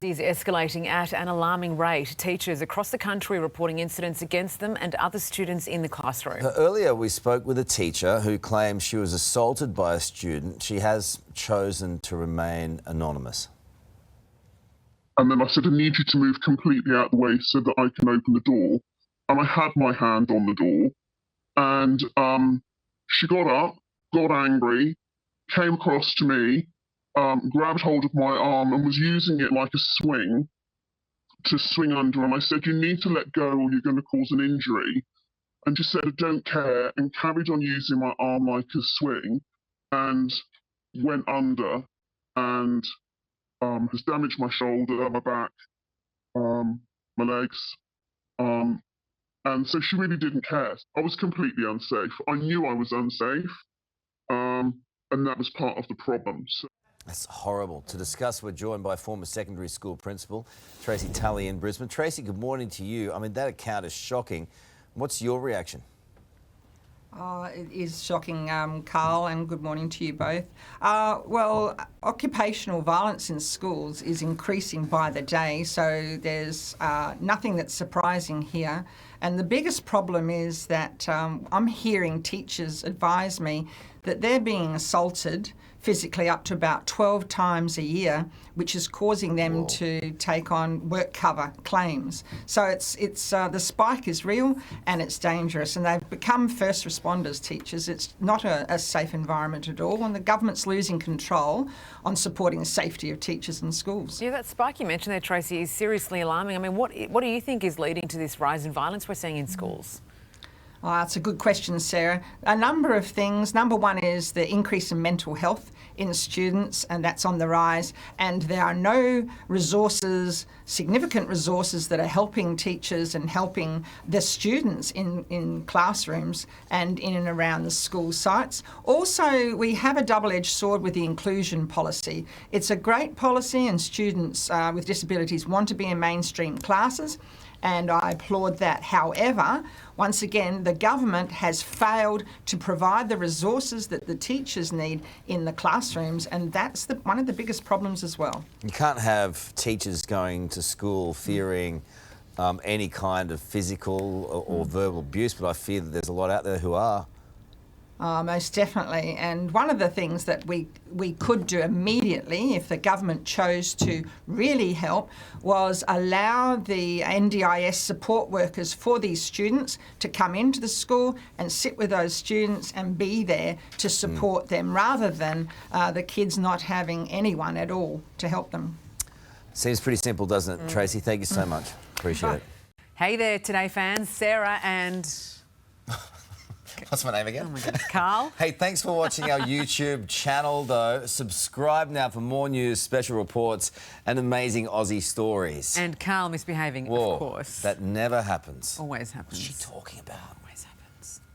Is escalating at an alarming rate. Teachers across the country reporting incidents against them and other students in the classroom. Earlier we spoke with a teacher who claims she was assaulted by a student. She has chosen to remain anonymous. And then I said, I need you to move completely out of the way so that I can open the door. And I had my hand on the door. And she got up, got angry, came across to me, grabbed hold of my arm and was using it like a swing to swing under. And I said, you need to let go or you're going to cause an injury. And she said, I don't care, and carried on using my arm like a swing and went under and has damaged my shoulder, my back, my legs. And so she really didn't care. I was completely unsafe. I knew I was unsafe, and that was part of the problem. So That's horrible. To discuss, we're joined by former secondary school principal Tracy Tully in Brisbane. Tracy, good morning to you. I mean, that account is shocking. What's your reaction? It is shocking, Carl, and good morning to you both. Well, occupational violence in schools is increasing by the day, so there's nothing that's surprising here. And the biggest problem is that I'm hearing teachers advise me that they're being assaulted physically up to about 12 times a year, which is causing them to take on work cover claims. So it's the spike is real and it's dangerous, and they've become first responders, teachers. It's not a safe environment at all, and the government's losing control on supporting the safety of teachers in schools. Yeah, that spike you mentioned there, Tracy, is seriously alarming. I mean, what do you think is leading to this rise in violence we're seeing in schools? That's a good question, Sarah. A number of things. Number one is the increase in mental health in students, and that's on the rise. And there are no resources, significant resources, that are helping teachers and helping the students in classrooms and in and around the school sites. Also, we have a double-edged sword with the inclusion policy. It's a great policy, and students with disabilities want to be in mainstream classes, and I applaud that. However, once again, the government has failed to provide the resources that the teachers need in the classrooms, and that's one of the biggest problems as well. You can't have teachers going to school fearing any kind of physical or verbal abuse, but I fear that there's a lot out there who are. Most definitely. And one of the things that we could do immediately, if the government chose to really help, was allow the NDIS support workers for these students to come into the school and sit with those students and be there to support them, rather than the kids not having anyone at all to help them. Seems pretty simple, doesn't it, Tracy? Thank you so much. Appreciate it. Hey there, Today fans. Sarah and... What's my name again? Oh my goodness, Carl. Hey, thanks for watching our YouTube channel, though. Subscribe now for more news, special reports and amazing Aussie stories. And Carl misbehaving, Whoa, of course. That never happens. Always happens. What's she talking about?